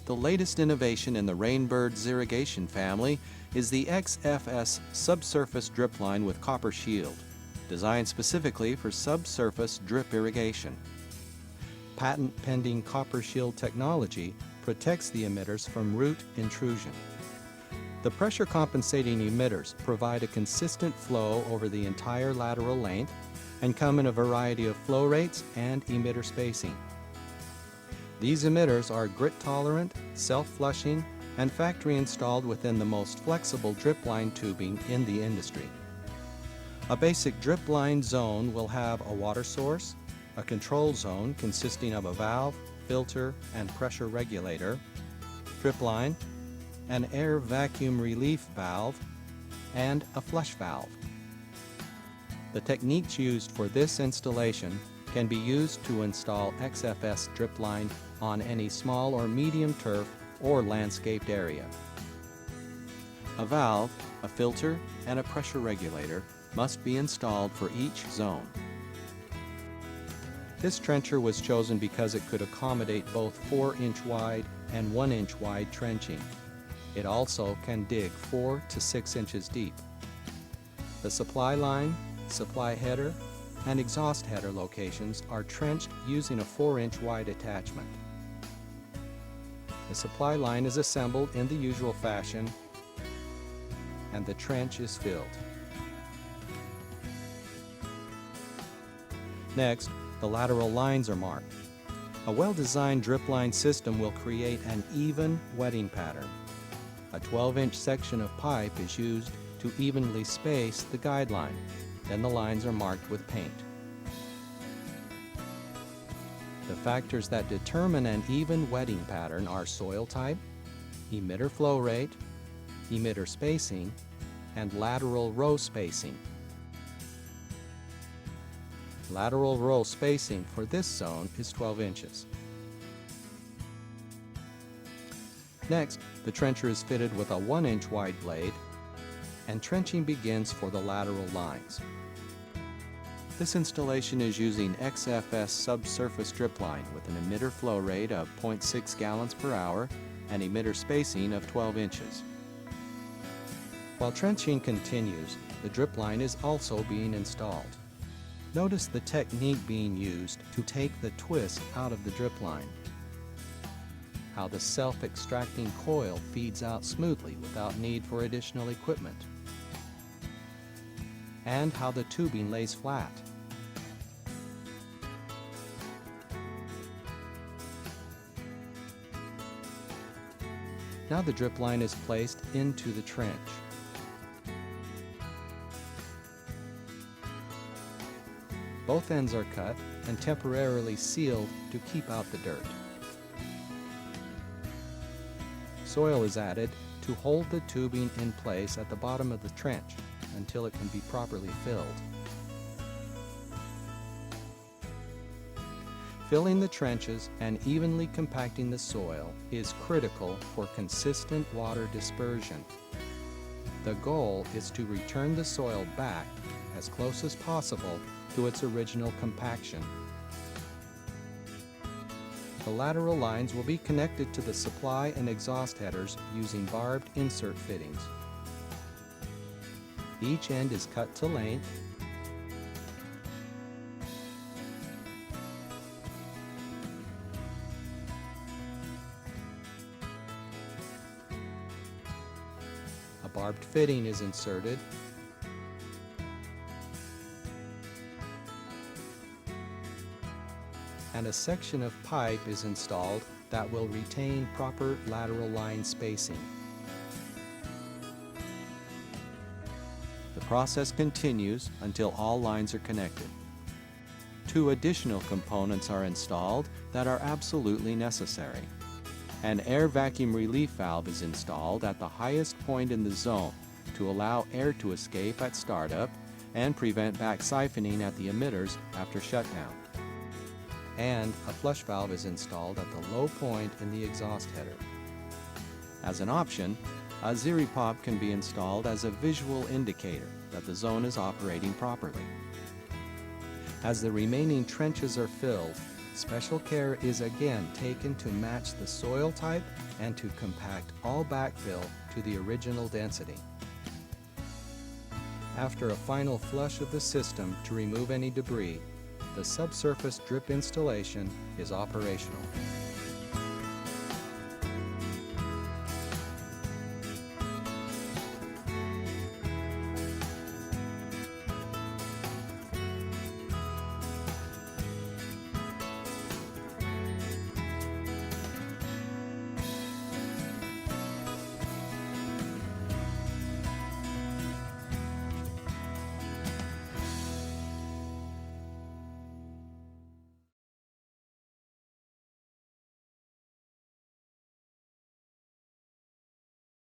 The latest innovation in the Rain Bird's irrigation family is the XFS subsurface drip line with copper shield, designed specifically for subsurface drip irrigation. Patent-pending copper shield technology protects the emitters from root intrusion. The pressure-compensating emitters provide a consistent flow over the entire lateral length and come in a variety of flow rates and emitter spacing. These emitters are grit-tolerant, self-flushing, and factory-installed within the most flexible drip line tubing in the industry. A basic drip line zone will have a water source, a control zone consisting of a valve, filter, and pressure regulator, drip line, an air vacuum relief valve, and a flush valve. The techniques used for this installation can be used to install XFS drip line on any small or medium turf or landscaped area. A valve, a filter, and a pressure regulator must be installed for each zone. This trencher was chosen because it could accommodate both 4-inch wide and 1-inch wide trenching. It also can dig 4 to 6 inches deep. The supply line, supply header, and exhaust header locations are trenched using a 4-inch wide attachment. The supply line is assembled in the usual fashion, and the trench is filled. Next, the lateral lines are marked. A well-designed drip line system will create an even wetting pattern. A 12-inch section of pipe is used to evenly space the guideline. Then the lines are marked with paint. The factors that determine an even wetting pattern are soil type, emitter flow rate, emitter spacing, and lateral row spacing. Lateral row spacing for this zone is 12 inches. Next, the trencher is fitted with a 1-inch wide blade, and trenching begins for the lateral lines. This installation is using XFS subsurface drip line with an emitter flow rate of 0.6 gallons per hour and emitter spacing of 12 inches. While trenching continues, the drip line is also being installed. Notice the technique being used to take the twist out of the drip line. How the self-extracting coil feeds out smoothly without need for additional equipment. And how the tubing lays flat. Now the drip line is placed into the trench. Both ends are cut and temporarily sealed to keep out the dirt. Soil is added to hold the tubing in place at the bottom of the trench until it can be properly filled. Filling the trenches and evenly compacting the soil is critical for consistent water dispersion. The goal is to return the soil back as close as possible to its original compaction. The lateral lines will be connected to the supply and exhaust headers using barbed insert fittings. Each end is cut to length a barbed fitting is inserted and a section of pipe is installed that will retain proper lateral line spacing. The process continues until all lines are connected. 2 additional components are installed that are absolutely necessary. An air vacuum relief valve is installed at the highest point in the zone to allow air to escape at startup and prevent back siphoning at the emitters after shutdown. And a flush valve is installed at the low point in the exhaust header. As an option, a Ziri pop can be installed as a visual indicator that the zone is operating properly. As the remaining trenches are filled, Special care is again taken to match the soil type and to compact all backfill to the original density. After a final flush of the system to remove any debris, the subsurface drip installation is operational.